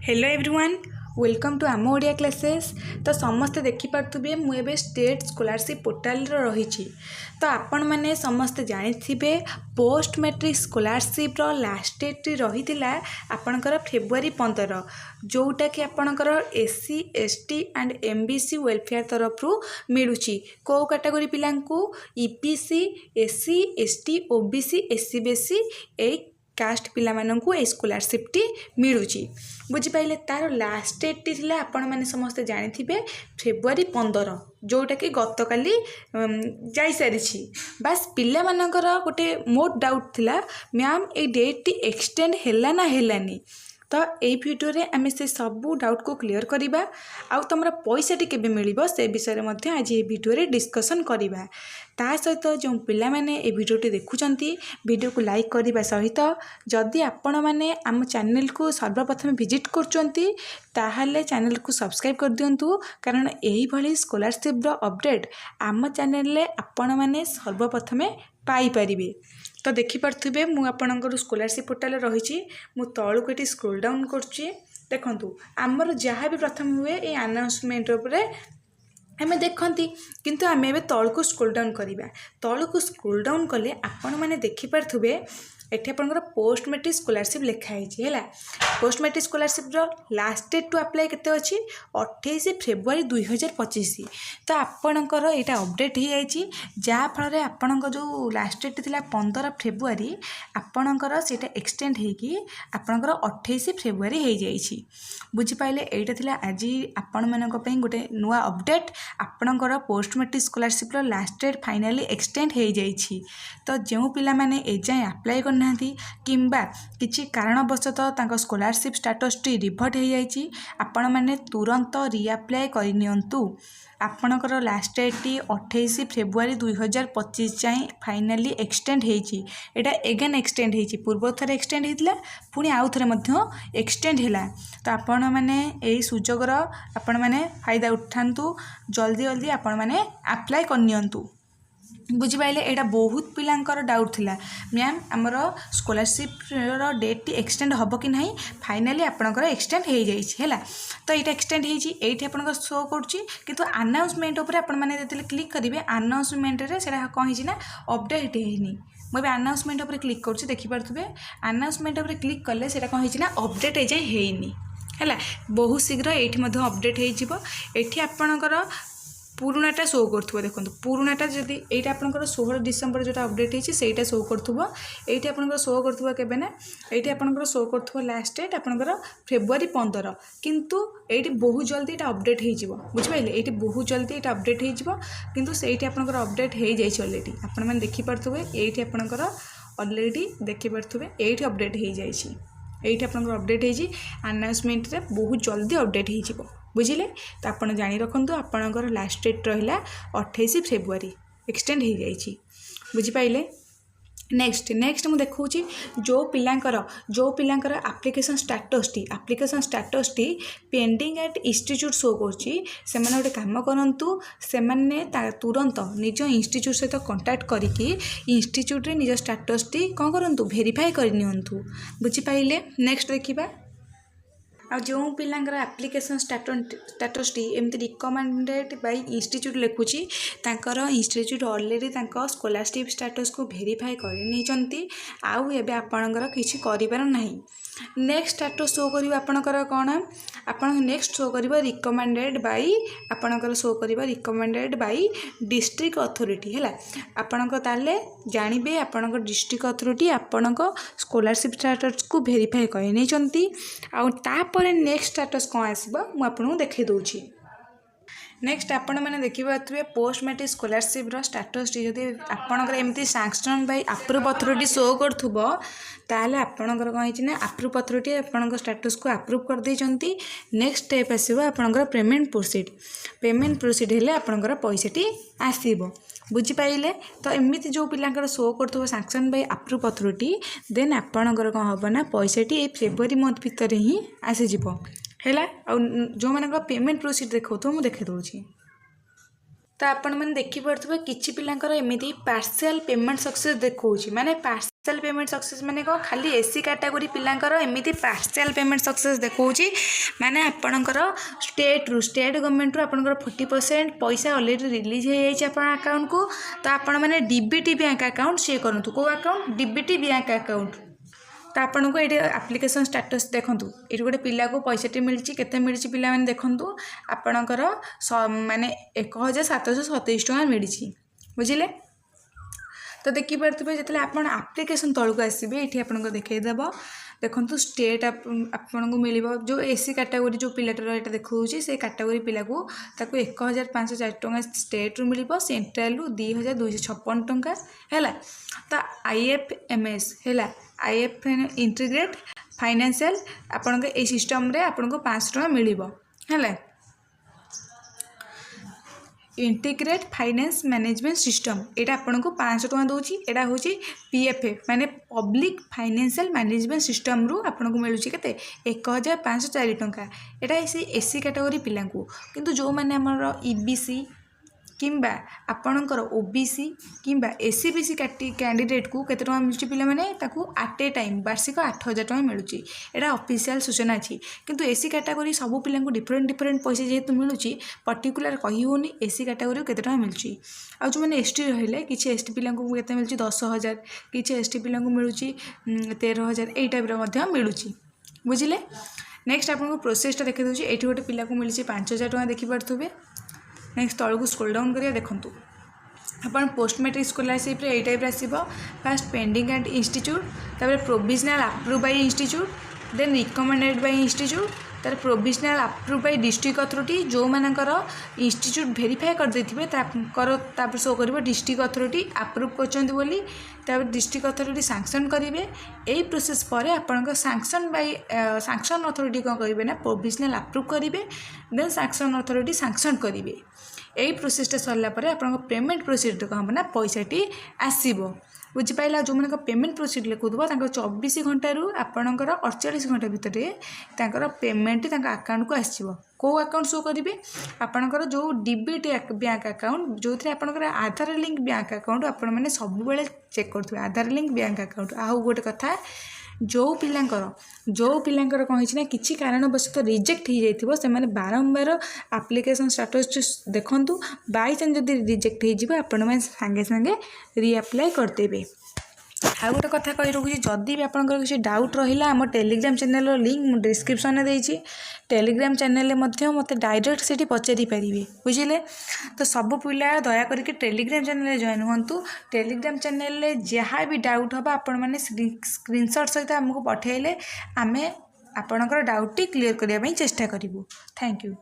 Hello everyone welcome to आम Odia classes. तो समस्ते देखिपे मुझे स्टेट स्कॉलरशिप पोर्टाल रही। तो आपण मैंने समस्ते जानी post matric scholarship last date रही आपणकर फेब्रुआरी 15 जोटा कि आपणकर SC ST and MBC welfare तरफ मिलूँ कौ कैटेगरी पिला EPC SC ST OBC SC BC एक कास्ट पिला माननकु ए स्कॉलरशिप टी मिलूँ। बुझिपारे तार लास्ट डेट टी आपण मैंने समस्ते जानी फेब्रुआरी 15 जोटा कि गत काली जाई सारी। बास पिला मानकर गोटे मोर डाउट थिला मैम ए डेट टी एक्सटेंड हैला ना हैलानी। तो यही भिडियो रे आमे से सबू डाउट को क्लियर करिबा आउ तुम पैसा टी केबे मिलिबो से विषय में आज ये भिडियो रे डिस्कशन करिबा। ता सहित जो पिला माने ए भिडियो टी देखुचंती भिडियो को लाइक करने सहित जदि आपण मैंने आम चैनल को सर्वप्रथम विजिट करचंती ताहले चैनल को सब्सक्राइब कर दियंतु कारण यही भली स्कॉलरशिप रो अपडेट आम चैनल रे आपण मैंने सर्वप्रथम पाई परिबे। तो देखिपे मुझे स्कॉलरशिप पोर्टाल रही तलू ये स्क्रोल डाउन करुच्ची देखु आमर जहाँ भी प्रथम हुए ये अनाउंसमेंट आमे देखती किंतु आमे एबे तल को स्क्रोल डाउन करिबा। तल को स्क्रोल डाउन कले आपण माने देखि पारथुबे एठी आपनकर पोस्ट मैट्रिक स्कॉलरशिप लिखाई है। पोस्ट मैट्रिक स्कॉलरशिप रो लास्ट डेट टू अप्लाई केते अछि 28 फेब्रुआरी 2025। तो आपणकर यहाँ अपडेट हो जाइए जहाँ फल आपणक जो लास्ट डेट थिला 15 फेब्रुआरी आपणकर सेटा एक्सटेंड होगी आपणकर 28 फेब्रुआरी हो जाइए। बुझिपारे यहाँ थिला आज आपण मानक पई गोटे नुआ अपडेट आपणकर पोस्ट मैट्रिक स्कॉलरशिप रो लास्ट डेट फाइनाली एक्सटेंड हो जाइए। तो जो पिला माने एजाएं अप्लाई करना किंबा किसी कारणवशतः तांको स्कॉलरशिप स्टेटस टी रिभर्ट हो जाइए आपण मैंने तुरंत रिअप्लाई करनियंतु। आपणकर लास्ट डेट टी 28 फेब्रुआरी 2025 जाए फाइनाली एक्सटेंड होती एटा एगेन एक्सटेंड होती पूर्व थर एक्सटेंड होता पुणी आउ थे एक्सटेंड है। तो आपण मैंने यही सुजोगर आपण मैंने फायदा उठातु जल्दी जल्दी आपण मैंने अप्लाई करनियंतु। बुझिपारे यहाँ बहुत पिलांकर डाउट थिला मैम आमर स्कॉलरशिप डेट टी एक्सटेंड हम कि नहीं फाइनाली आपणकर एक्सटेंड हो जाइए। तो यहाँ एक्सटेंड होती आपंकर शो करूँ अनाउंसमेंट उपर आपण मैंने क्लिक करेंगे अनाउंसमेंट रे सेटा कौन है अपडेट होनी मुझे अनाउंसमेंट उपर क्लिक करुँच देखिपे अनाउंसमेंट उपर क्लिक कले सेटा कौन है अपडेट एजाएं होनी है बहुत शीघ्र ये अपडेट होती आपणकर पुराणाटा शो करूँ। देखो पुराणाटा जदि यहाँ आपंकर 16 डिसेम्बर जो अपडेट होती से शो करूँ ये आपंकर शो करूँ के ये आपंकर शो करूँ लास्ट डेट आपंकर फेब्रुआरी 15 किंतु ये बहुत जल्दी ये अपडेट हो बुझिपारे ये बहुत जल्दी ये अपडेट हो किंतु से आपंकर अपडेट हो जाए अलरेडी आपण मैंने देखिपे ये आपंकर अलरेडी देखिपे ये अपडेट हो जाए ये आपंकर अपडेट हो अनाउंसमेंट रे बहुत जल्दी अपडेट हो बुझिले। तो आपड़ जानी रखु आपणकर लास्ट डेट रहा 28 फेब्रुआरी एक्सटेंड हो जाइए बुझिपारे। नेक्स्ट मुझे देखुची जो पिलांकर एप्लिकेशन स्टेटस टी पेंडिंग एट इंस्टीट्यूट शो करुँची से गोटे काम करूँ से तुरंत निज इंस्टीट्यूट सहित कांटेक्ट करके इंस्टीट्यूट रे निज स्टेटस टी कौन करूँ वेरीफाई करनियंतु बुझिपारे। नेक्स्ट देखिबा आ जो पिलांकर एप्लिकेशन स्टेटस टी एमती रिकमेंडेड बाय इंस्टीट्यूट लिखुची तांकर इंस्टीट्यूट ऑलरेडी तांको स्कॉलरशिप स्टेटस को वेरीफाई करनी आउ एबे आपणकर किछि करिपार नाही। नेक्स्ट स्टेटस शो करिबा आपणकर कोन आपण नेक्स्ट शो करिबा रिकमेंडेड बाय आपणकर शो करिबा रिकमेंडेड बाय डिस्ट्रिक्ट अथॉरिटी हैला आपणकर ताले जानिबे आपणकर डिस्ट्रिक्ट अथॉरिटी आपणकर स्कॉलरशिप स्टेटस को वेरीफाई करनी आउ तापर नेक्स्ट स्टेटस कौन आसबा मु आपन देखै दउची। नेक्स्ट आपण मैंने देखिए पोस्ट मैट्रिक स्कॉलरशिप स्टेटस टी जदि आपणकर एमती sanction by approve authority show करूँ ताहले आपणकर कौन है अप्रूव अथॉरिटी आपणकर स्टेटस को अप्रूव कर देइचंती। नेक्स्ट स्टेप आसीबो आपणकर पेमेंट प्रोसीड हेले आपणकर पैसाटी आसीबो बुझिपारे। तो एमती जो पिलांकर शो करूँ sanction by approve authority then आपणकर कौन हम ना पैसाटी फेब्रुआरी मंथ भितर ही आसीजिव है। जो मान पेमेंट प्रोसीड देखो मुझे देखे दूसरी तो आपण मैंने देखिपे किसी पिलांकर एमती पार्शियल पेमेंट सक्सेस देखो माने पार्शियल पेमेंट सक्सेस माने कौन खाली एससी कैटेगोरी पिलांकर एमती पार्शियल पेमेंट सक्सेस देखौची माने आपणकर स्टेट गवर्नमेंट रू आपणकर 40% पैसा ऑलरेडी रिलीज हो जाइए आपण अकाउंट को तो आपण माने डीबीटी बैंक अकाउंट से करंतु को अकाउंट डीबीटी बैंक अकाउंट तो आपन को ये एप्लिकेशन स्टेटस देखूँ ये गोटे पिला को पैसाटी मिली केते मिली पिला माने देखूँ आपणकर माने 1727 टଙ୍କା मिली बुझिले। तो देखिपे जो आप आप्लिकेसन तौक आसबे ये आपको देखईदेव देखो स्टेट आपको मिल जो एससी कैटेगोरी जो पिलाटर यहाँ देखा से कैटेगोरी पिला को 1504 टଙ୍କା स्टेट रू मिल सेंट्रल रू 2256 टଙ୍କା है। तो आईएफएमएस है आईएफ इंटीग्रेट फाइनेंशियल आपन ए सिस्टम रे आपन को 500 टଙ୍କା मिल है इंटीग्रेट फाइनेंस मैनेजमेंट सिस्टम यहाँ आपन को 500 टଙ୍କା दूची एटा हूँ पीएफए माने पब्लिक फाइनेंशियल मैनेजमेंट सिस्टम रू आपन को मिलूँ के 1504 टଙ୍କା एटा से एससी कैटेगोरी पिला किंतु जो मैंने आमर ईबीसी किंबा आपणकर ओबीसी किंबा एससीबीसी कैंडिडेट को केते टଙ୍କା मिलुची पिला माने ताकू एट ए टाइम वार्षिक 8000 टଙ୍କା मिलुची एटा ऑफिशियल सूचना अछि किंतु एससी कैटेगोरी सब पिला को डिफरेंट पैसा जेहेतु मिलुची पर्टिकुलर कही होनी एससी कैटेगोरी केते टଙ୍କା मिलुची आ जो मैंने एसटी रहिले किछि एसटी पिला को केते मिलुची 10000 किछि एसटी पिला को मिलुची 13000 एई टाइप रो मध्ये मिलुची बुझिले। नेक्स्ट आपन को प्रोसेसटा देखि दउची एठी गोटे पिला को मिलुची 5000 टଙ୍କା देखि पारथुबे। नेक्स्ट तौक को स्क्रोल डाउन करिया देखूँ अपन पोस्ट मैट्रिक स्कॉलरशिप ये टाइप आसो फास्ट पेंडिंग एंड इंस्टीट्यूट तापर provisional approve by institute then recommended by institute तार provisional approve by district authority जो मानकर इंस्टीट्यूट वेरीफाई कर देथिबे तापर शो करिवो डिस्ट्रिक्ट अथॉरिटी अप्रूव करचंदी बोली तापर डिस्ट्रिक्ट अथॉरिटी सैंक्शन करेंगे यही प्रोसेस पर आपन सैंक्शन बाय सैंक्शन अथॉरिटी कौन करेंगे ना प्रोविजनल अप्रूव करेंगे देन सैंक्शन अथॉरिटी सैंक्शन करेंगे यही प्रोसेसटा सरला आप पेमेंट प्रोसीड कौन हम ना पैसाटी आसब बुझीपाला जो मैंने पेमेंट प्रोसीड लिखुव 24 घंटा रू आपणकर 48 घंटा भितर पेमेंट अकाउंट को आसो कौ अकाउंट शो करेंगे आपणकर जो डीबीटी बैंक अकाउंट जो थे आपणकर आधार लिंक बैंक अकाउंट आपण मैंने सब चेक करेंगे आधार लिंक बैंक अकाउंट आउ गोटे कथा जो पिलांकर कौन है किसी कारणवश रिजेक्ट हो जाइए से बारंबार एप्लिकेशन स्टेटस देखूँ बाई चांस जब रिजेक्ट हो सांगे सांगे रीअप्लाई करदेवे। आ गोटे कथा कही रखुच्छी जदि भी आपंकर किसी डाउट रहा आम टेलीग्राम चैनल लिंक डिस्क्रिप्शन में देती टेलीग्राम चैनल मत डायरेक्ट से पचारि पारे बुझे। तो सब पिला दया करके टेलीग्राम चैनल जॉइन हूँ टेलीग्राम चैनल जहाँ भी डाउट हम आपण मैंने स्क्रीनशॉट सहित आमको पठेले आम आपणकर डाउट क्लीयर करने चेष्टा करूँ। Thank you.